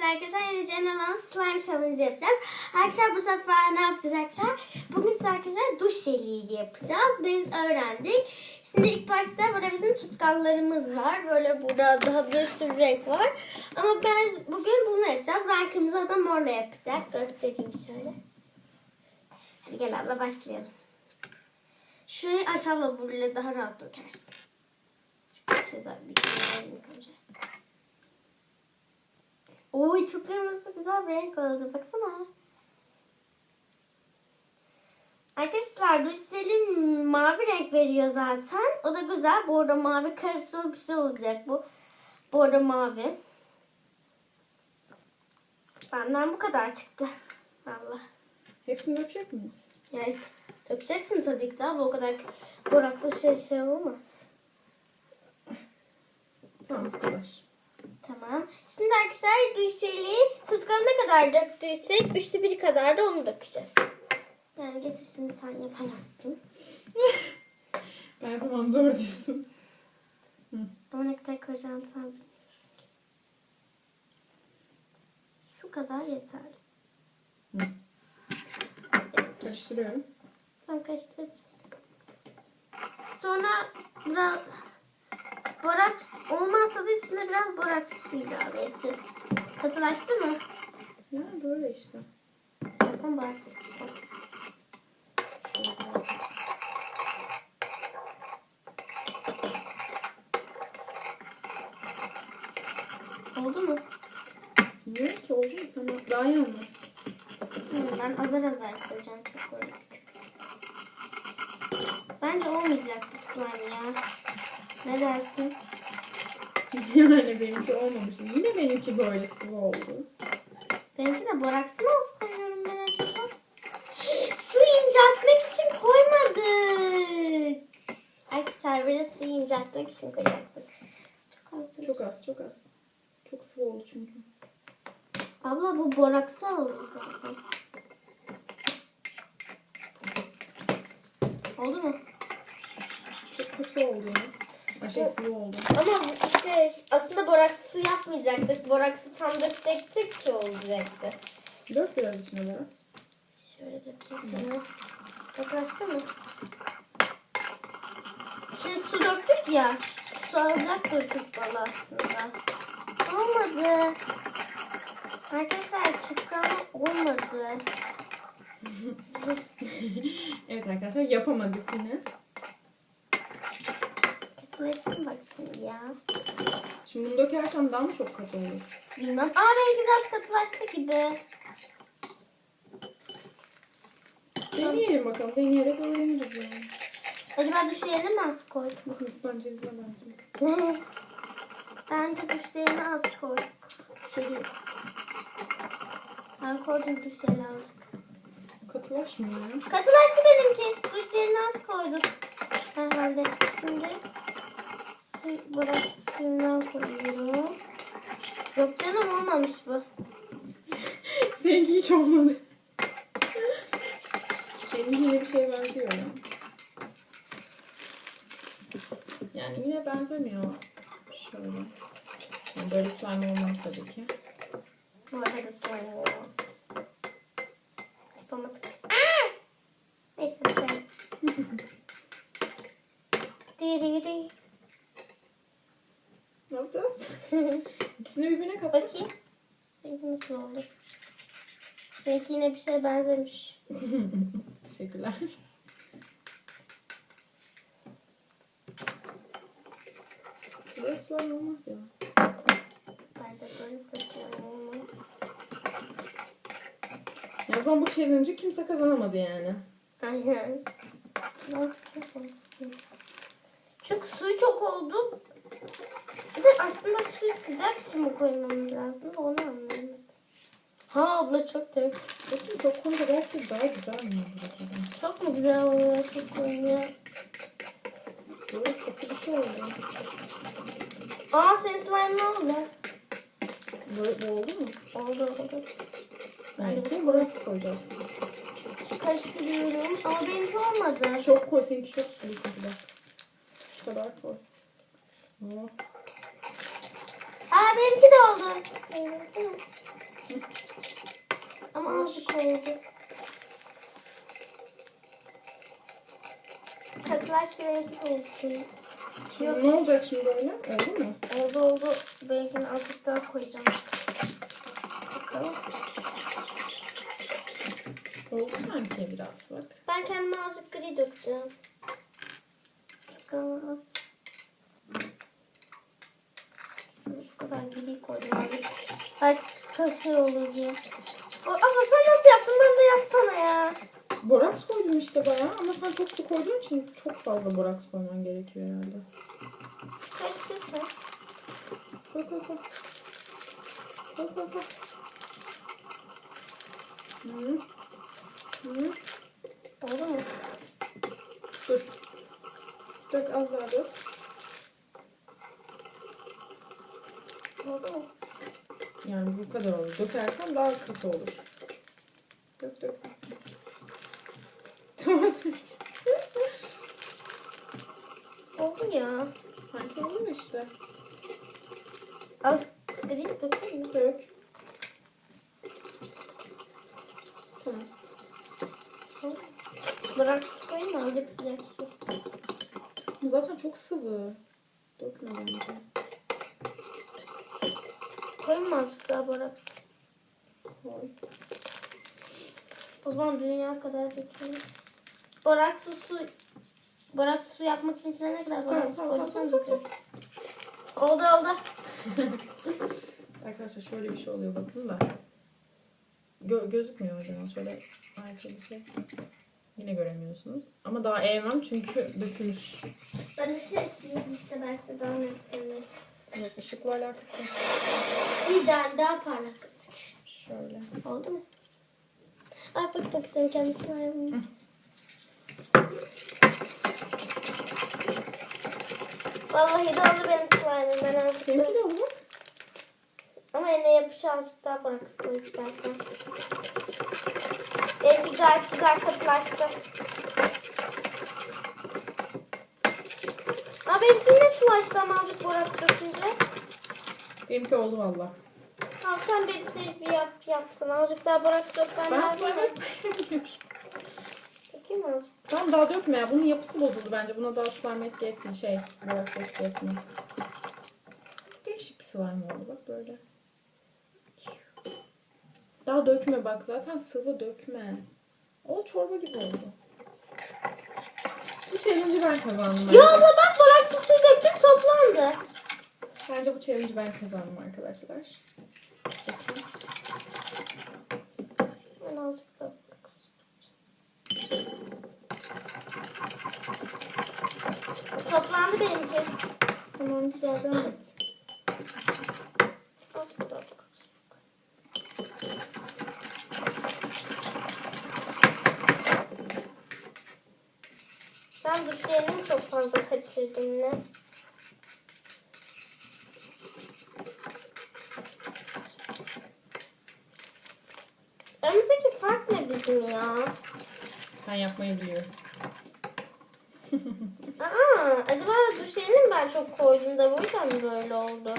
arkadaşlar. Yeni olan slime challenge yapacağız. Arkadaşlar bu sefer ne yapacağız arkadaşlar? Bugün size arkadaşlar duş jeliyle yapacağız. Biz öğrendik. Şimdi ilk başta burada bizim tutkallarımız var. Böyle burada daha bir sürü renk var. Ama bugün bunu yapacağız. Ben kırmızı adam morla yapacak. Göstereyim şöyle. Hadi gel abla başlayalım. Şurayı aç abla, böyle daha rahat dökersin. Şurada bir kenara yıkayacağım. Oy çok kırmızı güzel bir renk oldu. Baksana. Arkadaşlar duş jeli mavi renk veriyor zaten. O da güzel. Bordo mavi karışımı bir şey olacak bu. Bordo mavi. Benden bu kadar çıktı. Vallahi. Hepsini dökecek miyiz? Ya işte, dökeceksin tabii ki de abi. O kadar boraksı şey olmaz. Tamam bu kadar. Tamam. Şimdi arkadaşlar duş jeli tutkala ne kadar döktüysek 1/3 kadar da onu dökeceğiz. Yani getir şimdi, sen yapamazsın. Ben tamam doğru diyorsun. Ama ne kadar koyacağını sen bilmiyorsun. Şu kadar yeterli. Karıştırıyorum. Sen karıştırabilirsin. Sonra biraz boraks olmazsa da üstüne biraz boraks suyu ilave edeceğiz. Katılaştı mı? Ya böyle işte. Sen boraks suyu. Oldu mu? Bilmiyorum ki oldu mu sana? Daha iyi anlarsın. Ben azar azar koyacağım, çok böyle. Bence olmayacak bu slime ya. Ne dersin? Yani benimki olmamış. Yine benimki böyle sıvı oldu. Benimki de boraksını az koyuyorum ben acaba. Su inceltmek için koymadık. Arkadaşlar böyle suyu inceltmek için koyacaktık. Çok az. Çok az, çok az. Çok sıvı oldu çünkü. Abla bu boraksı oldu zaten. Oldu mu? Çok kötü oldu ya. Şey sıvı oldu. Ama işte aslında boraksı su yapmayacaktık. Boraksı tam dökecektik ki olacaktı. Dök biraz içine biraz. Şöyle dökeyim sana. Yaklaştı mı? Şimdi su döktük ya. Su alacaktır tutkalı aslında. Olmadı. Arkadaşlar tutkalı olmadı. Evet arkadaşlar yapamadık yine. Kötüleşsin bak şimdi ya. Şimdi bunu dökersem daha mı çok katı olur? Bilmem. Belki biraz katılaştı gibi. Deneyelim bakalım. Deneyerek öğreniriz yani. Acaba duş yerine mi az koyduk? Hindistan cevizine benziyor. Bence duş yerine az koyduk. Şöyle Ben koydum duş yerine azıcık. katılaşmıyor ya. Katılaştı benimki. Duş yerine az koyduk. Herhalde. Şimdi bırak suyundan koyuyorum. Yok canım, olmamış bu. Seninki hiç olmadı. Benim yine bir şeye benziyor ya. Yani yine benzemiyor. Şöyle. Yani böyle slime olmaz tabii ki. Bu arada slime olmaz. Yapamadık. Neyse sen. Diri. Ne yapacağız? İkisini birbirine kat. Bakayım. Seninki nasıl oldu? Seninki yine bir şeye benzemiş. Teşekkürler. Böyle slime olmaz ya. Bence böyle slime olmaz. Ya o zaman bu challenge'ı kimse kazanamadı yani. Aynen. Nasıl yapalım? Çünkü suyu çok oldu. Bir de aslında suyu sıcak su mu koymamız lazım? Onu anlamadım. Ha abla çok temiz. Bakın çok konuda belki daha güzel mi olur? Çok mu güzel oluyor? Çok koyuyor. Böyle katı bir şey oluyor. Senin slime ne oldu? Böyle oldu mu? Oldu. Belki borax koyacağız. Karıştırıyorum. Ama benimki olmadı. Çok koy, seninki çok sulu çünkü bak. Şu kadar koy. Oh. Benimki de oldu. Ama azıcık oldu. Katılaşmaya oldu. Şimdi ne olacak şimdi böyle? Oldu mu? Oldu. Benimkini azıcık daha koyacağım. Bakalım. Oldu sanki biraz bak. Ben kendime azıcık gri dökeceğim. Bakalım az. Şu kadar gri koydum azıcık. Belki kaşığı olur diye. Ama sen nasıl yaptın? Ben de yapsana ya. Boraks koydum işte bayağı ama sen çok su koyduğun için çok fazla boraks koyman gerekiyor herhalde. Karıştırsın. Koy. Koy. Hı. Oldu mu? Dur. Dök az daha dök. Oldu mu? Yani bu kadar olur. Dökersen daha katı olur. Dök. Tamam. Oldu ya. Sanki olur işte. Az gri dökeyim mi? Dök. Tamam. Bırak koyayım mı? Azıcık sıcak su. Zaten çok sıvı. Dökme bence. Koyayım mı azıcık daha bırak? Koy. O zaman dünya kadar döküyoruz. Borak su yapmak için içine ne kadar borak su koyacağım döküyorum. Oldu. Arkadaşlar şöyle bir şey oluyor bakın da. Gözükmüyor o zaman. Şöyle arkada şey. Yine göremiyorsunuz. Ama daha eğmem çünkü dökülmüş. Ben işte işte belki de daha net görünür. Yok, ışıkla alakası yok. Bir daha parlak gözük. Şöyle. Oldu mu? Ay bakmak istiyorum kendisine ayırmayayım. Vallahi de oldu benim slime'ım. Ben azıcık Benimki de olur. ama eline yapışır azıcık daha bırak koy istersen. Benimki gayet güzel katılaştı. Aa benimki yine sulaştı ama azıcık borak dökünce. Benimki oldu valla. Al sen benimki bir yapsana. Azıcık daha borak dök. Ben lazım slime mı? yapmayabiliyorum. Dökeyim mi azıcık? Tamam daha dökme ya. Bunun yapısı bozuldu bence. Buna daha slime etki etmez. Boraks etki etmez. Değişik bir slime oldu bak böyle. Daha dökme bak. Zaten sıvı dökme. O çorba gibi oldu. Bu challenge'ı ben kazandım bence. Ya ama bak borak su döktüm toplandı. Bence bu challenge'ı ben kazandım arkadaşlar. Bakın. Ben azıcık daha borak su. Toplandı benimki. Tamam güzel devam et. Azıcık daha borak su. Ben duş yerini çok fazla kaçırdım yine. Aramızdaki fark ne bizim ya? Ben yapmayı biliyorum. Acaba duş yerini mi ben çok koydum da bu yüzden mi böyle oldu?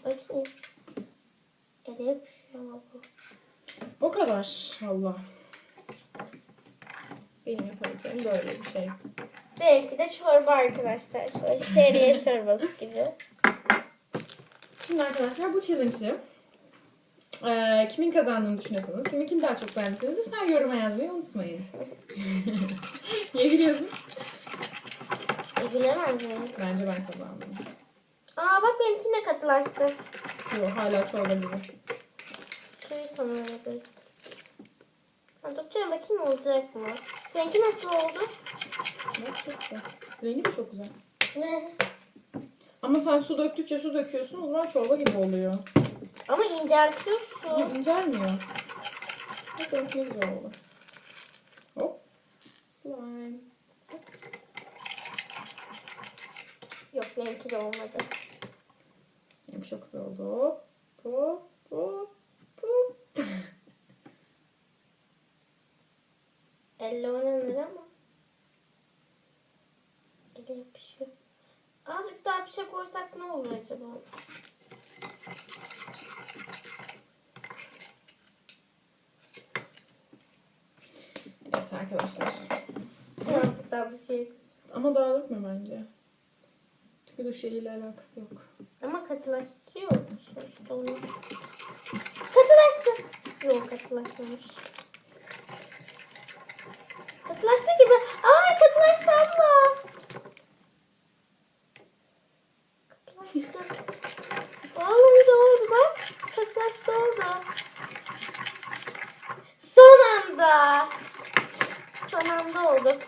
Bakayım. Ele yapışıyor ama bu. O kadar. Allah. Benim yapabileceğim böyle bir şey. Benimki de çorba arkadaşlar. Şöyle şehriye çorbası gibi. Şimdi arkadaşlar bu challenge'ı kimin kazandığını düşünüyorsanız, kiminkini daha çok beğendiyseniz lütfen yoruma yazmayı unutmayın. Niye gülüyorsun? Bilemez miyim? Bence ben kazandım. Aa bak benimki ne katılaştı. Yok hala çorba gibi. Suyu sanırım. Dökeceğim bakayım olacak mı? Seninki nasıl oldu? Yok, çok güzel. Rengi de çok güzel. Ne? Ama sen su döktükçe su döküyorsun o zaman çorba gibi oluyor. Ama inceltiyorsun. Yok incelmiyor. Bak benimki ne güzel oldu. Hop. Slime. Yok benimki de olmadı. Benimki çok güzel oldu. Hop. Hop. Hop. Hop. Elle oynanır ama. Ele yapışıyor. Azıcık daha bir şey koysak ne olur acaba? Evet arkadaşlar. Birazcık daha bir şey. Ama dağılık mı bence? Çünkü duş jeliyle alakası yok. Ama katılaştırıyormuş sonuçta onu. Katılaştı. Yok katılaşmamış. Katılaştı gibi. Ay katılaştı abla. Katılaştı. Vallahi de oldu bak. Katılaştı oldu. Son anda. Son anda oldu.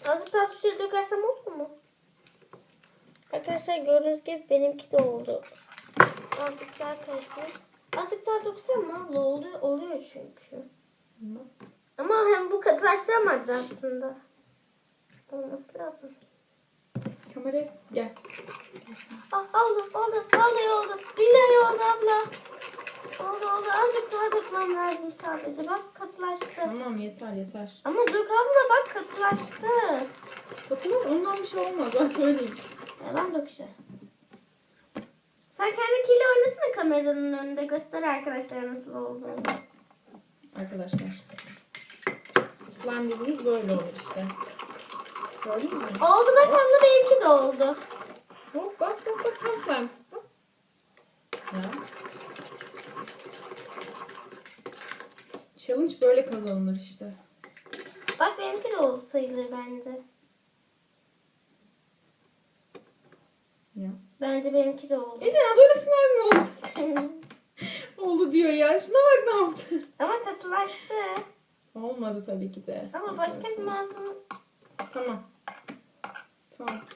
Azıcık daha bir şey dökersem olur mu? Arkadaşlar gördüğünüz gibi benimki de oldu. Azıcık daha karıştırayım. Azıcık daha döksem mi abla? Oluyor çünkü. Ama hem bu katılaştıramadı aslında. Olması lazım. Kameraya gel. Oldu. Vallahi oldu. Billahi oldu abla. Oldu. Azıcık daha dökmem lazım sadece. Bak katılaştı. Tamam yeter. Ama dök abla bak katılaştı. Katılır ondan bir şey olmaz ben söyleyeyim. Ben dökeceğim. Sen kendikiyle oynasana kameranın önünde. Göster arkadaşlar nasıl olduğunu. Arkadaşlar. Slime dediğiniz böyle olur işte. Gördün mü? Oldu bak abla benimki de oldu. Hop bak tam slime. Bak. Ya. Challenge böyle kazanılır işte. Bak benimki de oldu sayılır bence. Ya. Bence benimki de oldu. Az öyle slime mi oldu? Oldu diyor ya. Şuna bak ne yaptı. Ama katılaştı. Olmadı tabii ki de. Ama başka bir malzeme... Tamam.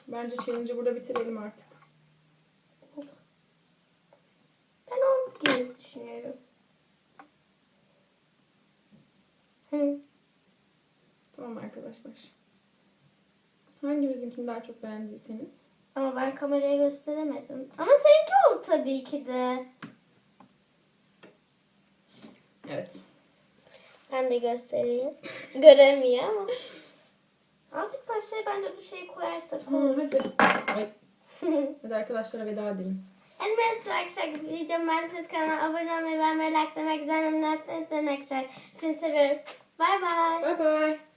Bence challenge'ı burada bitirelim artık. oldu. Ben oldu diye düşünüyorum. Tamam arkadaşlar. Hangimizinkini daha çok beğendiyseniz. Ama ben kameraya gösteremedim. Ama seninki oldu tabii ki de. Evet. Ben de göstereyim. Göremiyor ama. Azıcık daha şey bence bu şeyi koyarsak Tamam olur. hadi. Ay. Hadi arkadaşlara veda edelim. En mesela arkadaşlar videomu beğendiyseniz kanala abone olmayı, beğenmeyi, likelamayı, güzel yorumlar atmayı unutmayın arkadaşlar. Hepinizi seviyorum. Bay bay. Bye bye.